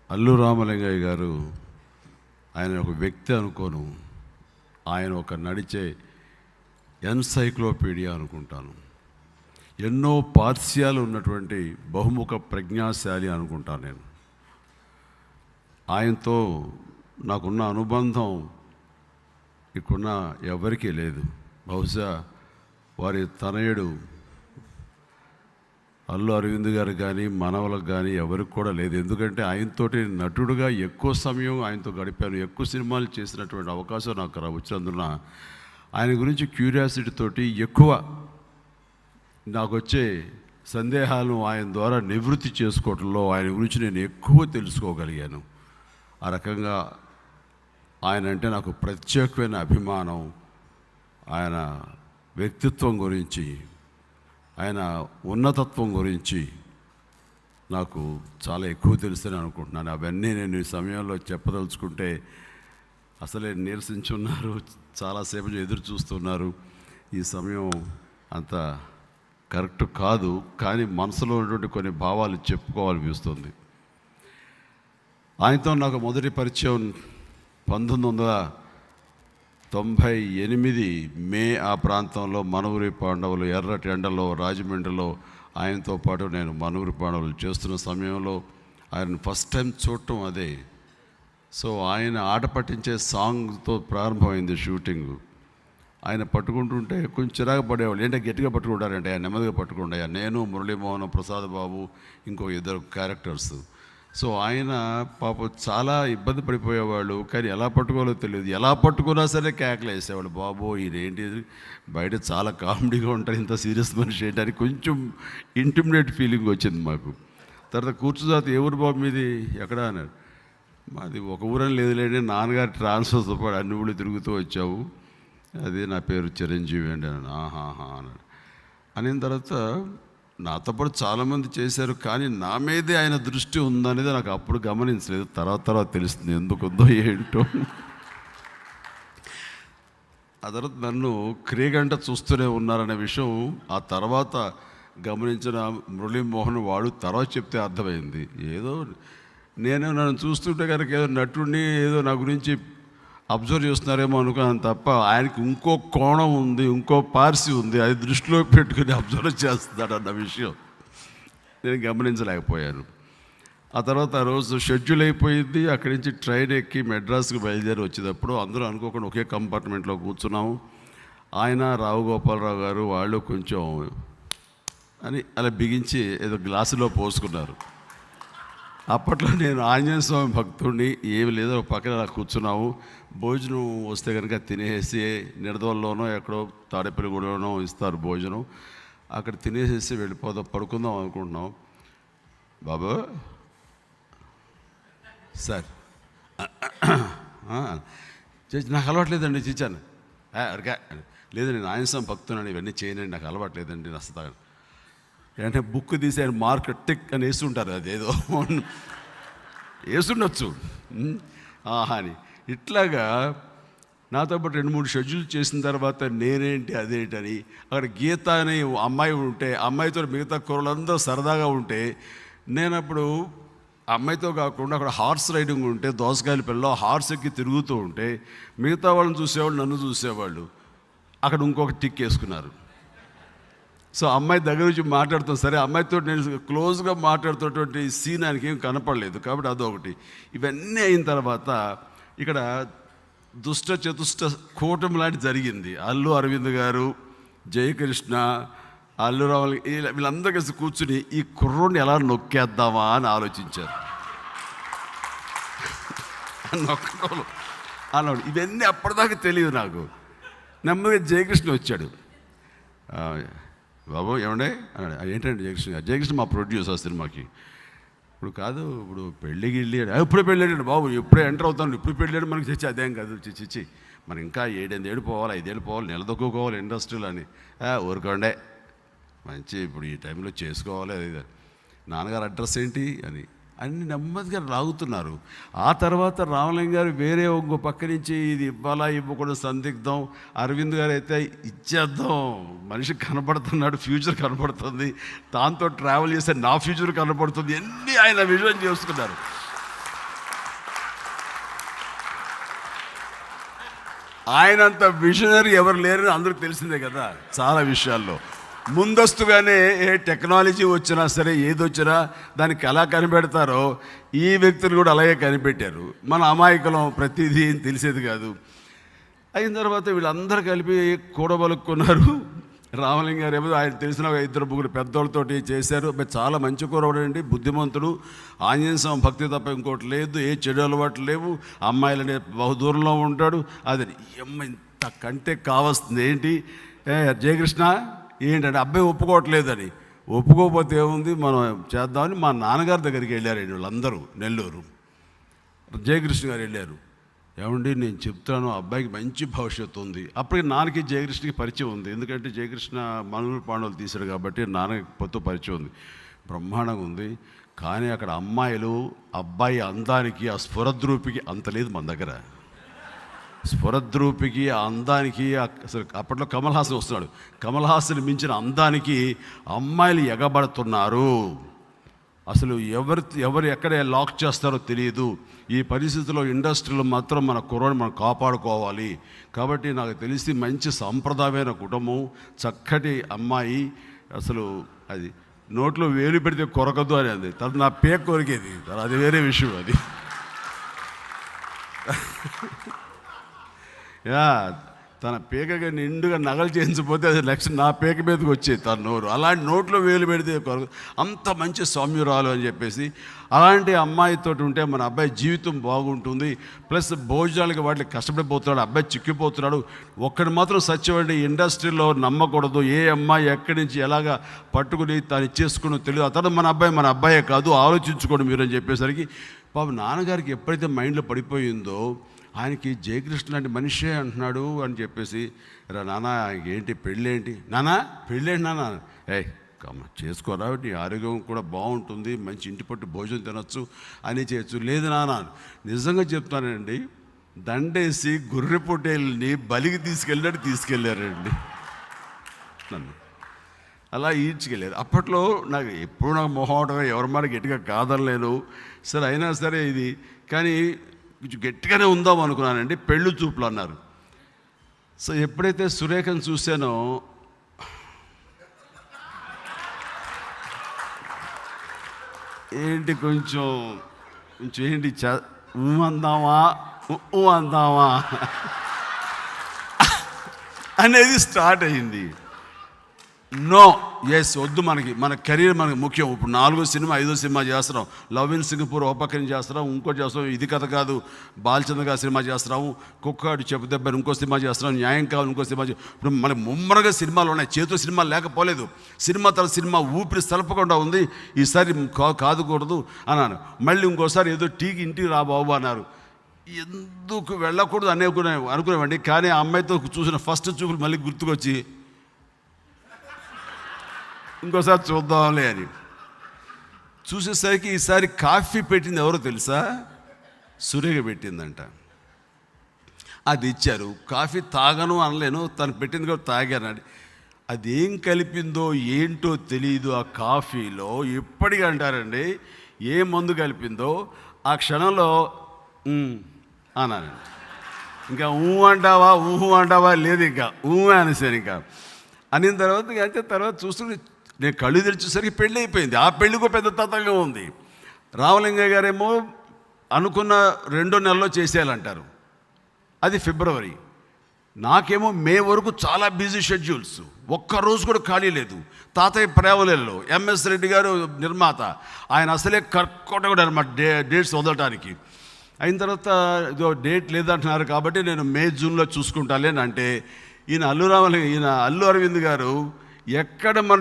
అల్లు రామలింగయ్య గారు ఆయన ఒక వ్యక్తి అనుకోను, ఆయన ఒక నడిచే ఎన్సైక్లోపీడియా అనుకుంటాను. ఎన్నో పార్శ్యాలు ఉన్నటువంటి బహుముఖ ప్రజ్ఞాశాలి అనుకుంటాను నేను. ఆయనతో నాకున్న అనుబంధం ఇక్కడున్న ఎవరికీ లేదు. బహుశా వారి తనయుడు అల్లు అరవింద్ గారు కానీ మనవలకు కానీ ఎవరికి కూడా లేదు. ఎందుకంటే ఆయనతోటి నటుడుగా ఎక్కువ సమయం ఆయనతో గడిపాను, ఎక్కువ సినిమాలు చేసినటువంటి అవకాశం నాకు వచ్చినందున ఆయన గురించి క్యూరియాసిటీ తోటి ఎక్కువ నాకు వచ్చే సందేహాలను ఆయన ద్వారా నివృత్తి చేసుకోవడంలో ఆయన గురించి నేను ఎక్కువ తెలుసుకోగలిగాను. ఆ రకంగా ఆయన అంటే నాకు ప్రత్యేకమైన అభిమానం. ఆయన వ్యక్తిత్వం గురించి, ఆయన ఉన్నతత్వం గురించి నాకు చాలా ఎక్కువ తెలుసని అనుకుంటున్నాను. అవన్నీ నేను ఈ సమయంలో చెప్పదలుచుకుంటే అసలే నీరసించున్నారు, చాలాసేపు ఎదురు చూస్తున్నారు. ఈ సమయం అంత కరెక్ట్ కాదు, కానీ మనసులో ఉన్నటువంటి కొన్ని భావాలు చెప్పుకోవాలనిపిస్తుంది. ఆయనతో నాకు మొదటి పరిచయం 1998 మే ఆ ప్రాంతంలో మనూరి పాండవులు ఎర్రటి ఎండలో రాజమండ్రిలో ఆయనతో పాటు నేను మనూరి పాండవులు చేస్తున్న సమయంలో ఆయన ఫస్ట్ టైం చూడటం అదే. సో ఆయన ఆట పట్టించే సాంగ్తో ప్రారంభమైంది షూటింగ్. ఆయన పట్టుకుంటుంటే కొంచెం చిరాకు పడేవాళ్ళు, ఏంటంటే గట్టిగా పట్టుకుంటారంటే ఆయన నెమ్మదిగా పట్టుకుంటా. నేను మురళీమోహన్, ప్రసాద్ బాబు, ఇంకో 2 క్యారెక్టర్స్. సో ఆయన పాప చాలా ఇబ్బంది పడిపోయేవాళ్ళు, కానీ ఎలా పట్టుకోవాలో తెలియదు. ఎలా పట్టుకున్నా సరే కేకలు వేసేవాళ్ళు, బాబో ఇదేంటి బయట చాలా కామెడీగా ఉంటారు, ఇంత సీరియస్ మనిషి ఏంటని కొంచెం ఇంటిమిడేట్ ఫీలింగ్ వచ్చింది మాకు. తర్వాత కూర్చుదాత ఏ ఊరు బాబు మీది ఎక్కడ అన్నాడు. మాది ఒక ఊరని లేదులేండి, నాన్నగారు ట్రాన్స్ఫర్తో పాటు అన్ని ఊళ్ళు తిరుగుతూ వచ్చావు, అది నా పేరు చిరంజీవి అండి అన్నాడు. ఆహాహా అన్నాడు. అనిన తర్వాత నాతో పాటు చాలామంది చేశారు, కానీ నా మీదే ఆయన దృష్టి ఉందనేది నాకు అప్పుడు గమనించలేదు. తర్వాత తెలుస్తుంది ఎందుకుందో ఏంటో. ఆ తర్వాత నన్ను క్రీగంట చూస్తూనే ఉన్నారనే విషయం ఆ తర్వాత గమనించిన మురళీమోహన్ వాడు తర్వాత చెప్తే అర్థమైంది. ఏదో నేను నన్ను చూస్తుంటే కనుక ఏదో నటుడిని ఏదో నా గురించి అబ్జర్వ్ చేస్తున్నారేమో అనుకున్నాను తప్ప ఆయనకి ఇంకో కోణం ఉంది, ఇంకో పార్సి ఉంది, అది దృష్టిలో పెట్టుకుని అబ్జర్వ్ చేస్తున్నాడు అన్న విషయం నేను గమనించలేకపోయాను. ఆ తర్వాత ఆ రోజు షెడ్యూల్ అయిపోయింది. అక్కడి నుంచి ట్రైన్ ఎక్కి మెడ్రాస్కి బయలుదేరి వచ్చేటప్పుడు అందరూ అనుకోకుండా ఒకే కంపార్ట్మెంట్లో కూర్చున్నాము. ఆయన రావు గోపాలరావు గారు వాళ్ళు కొంచెం అని అలా బిగించి ఏదో గ్లాసులో పోసుకున్నారు. అప్పట్లో నేను ఆంజనేయ స్వామి భక్తుడిని, ఏమి లేదో పక్కన అలా కూర్చున్నాము. భోజనం వస్తే కనుక తినేసి నిడదవల్లోనో ఎక్కడో తాడేపల్లిగూడలోనో ఇస్తారు భోజనం, అక్కడ తినేసేసి వెళ్ళిపోదాం పడుకుందాం అనుకుంటున్నాం. బాబు సార్ నాకు అలవాట్లేదండి చిచ్చాను అడిగా. లేదు నేను ఆంజనేయ స్వామి భక్తునని ఇవన్నీ చేయనండి, నాకు అలవాట్లేదండి నస్తా. అంటే బుక్ తీసి ఆయన మార్క్ టిక్ అని వేస్తుంటారు, అదేదో వేస్తుండొచ్చు అని. ఇట్లాగా నాతో పాటు 2-3 షెడ్యూల్ చేసిన తర్వాత నేనేంటి అదేంటని అక్కడ గీత అనే అమ్మాయి ఉంటే అమ్మాయితో మిగతా కుర్రలందరూ సరదాగా ఉంటే నేను అప్పుడు అమ్మాయితో కాకుండా అక్కడ హార్స్ రైడింగ్ ఉంటే దోసకాయల పిల్లలో హార్స్ ఎక్కి తిరుగుతూ ఉంటే మిగతా వాళ్ళని చూసేవాళ్ళు, నన్ను చూసేవాళ్ళు. అక్కడ ఇంకొక టిక్ వేసుకున్నారు. సో అమ్మాయి దగ్గర నుంచి మాట్లాడుతాం, సరే అమ్మాయితో నేను క్లోజ్గా మాట్లాడుతున్నటువంటి సీన్ ఆయనకి ఏం కనపడలేదు కాబట్టి అదొకటి. ఇవన్నీ అయిన తర్వాత ఇక్కడ దుష్ట చతుష్ట కూటమి లాంటి జరిగింది. అల్లు అరవింద్ గారు, జయకృష్ణ, అల్లు రావాలి వీళ్ళందరూ కలిసి కూర్చుని ఈ కుర్రోడిని ఎలా నొక్కేద్దామా అని ఆలోచించారు. నొక్కడం అన్నాడు. ఇవన్నీ అప్పటిదాకా తెలియదు నాకు. నెమ్మదిగా జయకృష్ణ వచ్చాడు. బాబు ఏమండే అన్నాడు. ఏంటంటే జయకృష్ణ మా ప్రొడ్యూసర్ సినిమాకి. ఇప్పుడు కాదు, ఇప్పుడు పెళ్ళికి వెళ్ళి ఎప్పుడే పెళ్ళాడు బాబు, ఎప్పుడే ఎంటర్ అవుతాను, ఇప్పుడు పెళ్ళాడు మనకి చచ్చి అదేం కాదు చిచ్చి మనం ఇంకా 7 ఏళ్ళు పోవాలి, 5 ఏళ్ళు పోవాలి, నిలదొక్కుకోవాలి ఇండస్ట్రీలో అని. ఊరుకోండే మంచి ఇప్పుడు ఈ టైంలో చేసుకోవాలి. అది నాన్నగారు అడ్రస్ ఏంటి అని అన్ని నెమ్మదిగా లాగుతున్నారు. ఆ తర్వాత రామలింగ గారు వేరే ఇంకో పక్క నుంచి ఇది ఇవ్వాలా ఇవ్వకూడదు సందిగ్ధం. అరవింద్ గారు అయితే ఇచ్చేద్దాం, మనిషి కనపడుతున్నాడు, ఫ్యూచర్ కనపడుతుంది, దాంతో ట్రావెల్ చేస్తే నా ఫ్యూచర్ కనపడుతుంది, అన్నీ ఆయన విజన్ చేసుకున్నారు. ఆయనంత విజనరీ ఎవరు లేరని అందరికి తెలిసిందే కదా. చాలా విషయాల్లో ముందస్తుగానే ఏ టెక్నాలజీ వచ్చినా సరే, ఏది వచ్చినా దానికి ఎలా కనిపెడతారో ఈ వ్యక్తులు కూడా అలాగే కనిపెట్టారు. మన అమాయకులం, ప్రతిదీ తెలిసేది కాదు. అయిన తర్వాత వీళ్ళందరూ కలిపి కూడబలుక్కున్నారు. రామలింగ గారు ఏమో ఆయన తెలిసిన 2-3 పెద్దోళ్ళతోటి చేశారు. చాలా మంచి కూరవాడండి, బుద్ధిమంతుడు, ఆంజనేయ స్వామి భక్తి తప్ప ఇంకోటి లేదు, ఏ చెడు అలవాట్లు లేవు, అమ్మాయిలనే బహుదూరంలో ఉంటాడు. అది ఇంత కంటే కావాల్సింది ఏంటి? జయకృష్ణ ఏంటంటే అబ్బాయి ఒప్పుకోవట్లేదని. ఒప్పుకోకపోతే ఏముంది, మనం చేద్దామని మా నాన్నగారి దగ్గరికి వెళ్ళారండి వాళ్ళందరూ. నెల్లూరు జయకృష్ణ గారు వెళ్ళారు. ఏమండి నేను చెప్తాను, అబ్బాయికి మంచి భవిష్యత్తు ఉంది. అప్పటికి నాన్నకి జయకృష్ణకి పరిచయం ఉంది, ఎందుకంటే జయకృష్ణ మనూరు పాండవులు తీశాడు కాబట్టి నాన్నకి పొత్తు పరిచయం ఉంది. బ్రహ్మాండంగా ఉంది. కానీ అక్కడ అమ్మాయిలు అబ్బాయి అందానికి, ఆ స్ఫురద్రూపికి అంత లేదు మన దగ్గర. స్ఫురద్రూపికి, ఆ అందానికి, అసలు అప్పట్లో కమల్ హాసన్ వస్తున్నాడు, కమల్ హాసన్ మించిన అందానికి అమ్మాయిలు ఎగబడుతున్నారు. అసలు ఎవరు ఎక్కడ లాక్ చేస్తారో తెలియదు. ఈ పరిస్థితిలో ఇండస్ట్రీలో మాత్రం మన కుర్రని మనం కాపాడుకోవాలి. కాబట్టి నాకు తెలిసి మంచి సాంప్రదాయమైన కుటుంబం, చక్కటి అమ్మాయి, అసలు అది నోట్లో వేలు పెడితే కొరకదు అని అంది. తను నా పేక కొరికేది, అది వేరే విషయం. అది తన పేకగా నిండుగా నగలు చేయించకపోతే అది నెక్స్ట్ నా పేక మీదకి వచ్చేది తన నోరు. అలాంటి నోట్లో వేలు పెడితే అంత మంచి సౌమ్యురాలు అని చెప్పేసి, అలాంటి అమ్మాయితో ఉంటే మన అబ్బాయి జీవితం బాగుంటుంది. ప్లస్ భోజనాలకి వాటికి కష్టపడిపోతున్నాడు, అబ్బాయి చిక్కిపోతున్నాడు. ఒక్కడి మాత్రం సత్యమండి, ఇండస్ట్రీలో నమ్మకూడదు. ఏ అమ్మాయి ఎక్కడి నుంచి ఎలాగా పట్టుకుని తను ఇచ్చేసుకుని తెలియదు. అతను మన అబ్బాయే కాదు, ఆలోచించుకోండి మీరు అని చెప్పేసరికి పాపం నాన్నగారికి ఎప్పుడైతే మైండ్లో పడిపోయిందో, ఆయనకి జయకృష్ణ లాంటి మనిషే అంటున్నాడు అని చెప్పేసి, నాన్న ఏంటి పెళ్ళేంటి, నాన్న పెళ్ళేంటి నాన్న, చేసుకోరా నీ ఆరోగ్యం కూడా బాగుంటుంది, మంచి ఇంటి పట్టు భోజనం తినొచ్చు అని చేయొచ్చు. లేదు నాన్న, నిజంగా చెప్తానండి, దండేసి గొర్రె పొట్టేళ్ళని బలికి తీసుకెళ్ళారండి నన్ను. అలా ఈడ్చుకెళ్ళారు. అప్పట్లో నాకు ఎప్పుడు మొహమాటంగా ఎవరి మాట గట్టిగా కాదనలేను. సరే అయినా సరే ఇది కానీ కొంచెం గట్టిగానే ఉందాం అనుకున్నానండి. పెళ్ళి చూపులు అన్నారు. సో ఎప్పుడైతే సురేఖను చూశానో, ఏంటి కొంచెం ఏంటి అందామా అనేది స్టార్ట్ అయ్యింది. నో, ఎస్ వద్దు, మన కెరీర్ మనకి ముఖ్యం. ఇప్పుడు 4వ సినిమా 5వ సినిమా చేస్తున్నాం. లవ్ ఇన్ సింగపూర్ ఓ పక్కన చేస్తున్నాం, ఇంకోటి చేస్తున్నాం. ఇది కథ కాదు బాలచంద్ర గారి సినిమా చేస్తున్నాము, కుక్కాడు చెప్పు దెబ్బని ఇంకో సినిమా చేస్తున్నాం, న్యాయం కావాలి ఇంకో సినిమా. ఇప్పుడు మన ముమ్మరగా సినిమాలు ఉన్నాయి, చేతితో సినిమాలు లేకపోలేదు. సినిమా తర్వాత సినిమా ఊపిరి సలపకుండా ఉంది. ఈసారి కాదుకూడదు అన్నాను. మళ్ళీ ఇంకోసారి ఏదో టీకి ఇంటికి రా బాబు అన్నారు. ఎందుకు వెళ్ళకూడదు అనుకునేవాడిని. కానీ ఆ అమ్మాయితో చూసిన ఫస్ట్ చూపులు మళ్ళీ గుర్తుకొచ్చి ఇంకోసారి చూద్దాంలే అని చూసేసరికి ఈసారి కాఫీ పెట్టింది ఎవరో తెలుసా? సురేఖ పెట్టిందంట. అది ఇచ్చారు. కాఫీ తాగను అనలేను, తను పెట్టింది కూడా తాగానండి. అదేం కలిపిందో ఏంటో తెలియదు ఆ కాఫీలో. ఇప్పటికీ అంటారండి, ఏ మందు కలిపిందో ఆ క్షణంలో అన్నానండి. ఇంకా అంటావా లేదు, ఇంకా అనేసాను. ఇంకా అనిన తర్వాత చూస్తుంటే నేను కళ్ళు తెరిచేసరికి పెళ్ళి అయిపోయింది. ఆ పెళ్ళికో పెద్ద తతంగా ఉంది. రామలింగయ్య గారేమో అనుకున్న 2 నెలల్లో చేసేయాలంటారు, అది ఫిబ్రవరి. నాకేమో మే వరకు చాలా బిజీ షెడ్యూల్స్, ఒక్కరోజు కూడా ఖాళీ లేదు. తాతయ్య ప్రేవలలో ఎంఎస్ రెడ్డి గారు నిర్మాత, ఆయన అసలే కర్కోటకుడు అనమాట డేట్స్ వదలటానికి. అయిన తర్వాత ఇదో డేట్ లేదంటున్నారు కాబట్టి నేను మే జూన్లో చూసుకుంటాలే అంటే, ఈయన అల్లు అరవింద్ గారు ఎక్కడ మన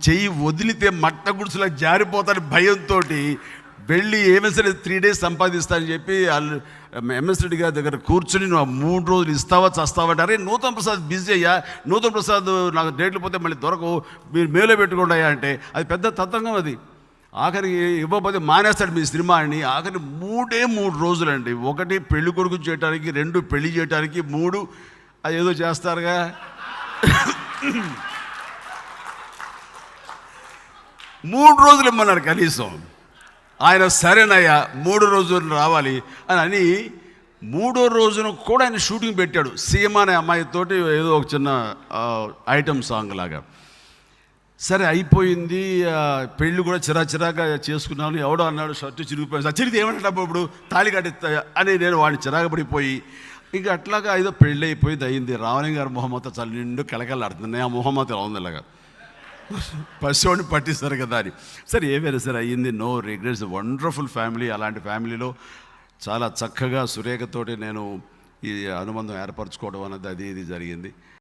చెయ్యి వదిలితే మట్ట గుడిసెలా జారిపోతాని భయంతో వెళ్ళి ఏమైనా సరే 3 days సంపాదిస్తానని చెప్పి ఎంఎస్ రెడ్డి గారి దగ్గర కూర్చుని నువ్వు 3 రోజులు ఇస్తావా చస్తావా అంటే, నూతన్ ప్రసాద్ బిజీ అయ్యా, నూతన్ ప్రసాద్ నాకు డేట్లు పోతే మళ్ళీ దొరకవు, మీరు మేలో పెట్టుకుంటాయా అంటే, అది పెద్ద తతంగం. అది ఆఖరికి ఇవ్వకపోతే మానేస్తాడు మీ సినిమా అని. ఆఖరి 3 రోజులండి. 1 పెళ్లి కొడుకు చేయడానికి, 2 పెళ్లి చేయడానికి, 3 అది ఏదో చేస్తారుగా. 3 రోజులు ఇమ్మన్నారు కనీసం. ఆయన సరేనయ్యా 3 రోజులు రావాలి అని మూడో రోజున కూడా ఆయన షూటింగ్ పెట్టాడు. సీమ అనే అమ్మాయితోటి ఏదో ఒక చిన్న ఐటమ్ సాంగ్ లాగా. సరే అయిపోయింది, పెళ్ళి కూడా చిరాగా చేసుకున్నాను. ఎవడో అన్నాడు షర్టు చిరిగిపోయింది. చిరిగితే ఏమంటా ఇప్పుడు తాళి కట్టిస్తా అని నేను వాడిని చిరాకు పడిపోయి ఇంకా అట్లాగా ఏదో పెళ్ళి అయిపోయింది అయింది. రావణి గారు మొహమ్మత చాలా నిండు కలకలాడుతుంది. ఆ మొహమ్మత ఎలా ఉంది ఇలాగా పసివాడిని పట్టిస్తారు కదా అని. సరే ఏమైనా సరే అయ్యింది, నో రిగ్రెట్స్. Wonderful family. అలాంటి ఫ్యామిలీలో చాలా చక్కగా సురేఖతోటి నేను ఈ అనుబంధం ఏర్పరచుకోవడం అనేది అది ఇది జరిగింది.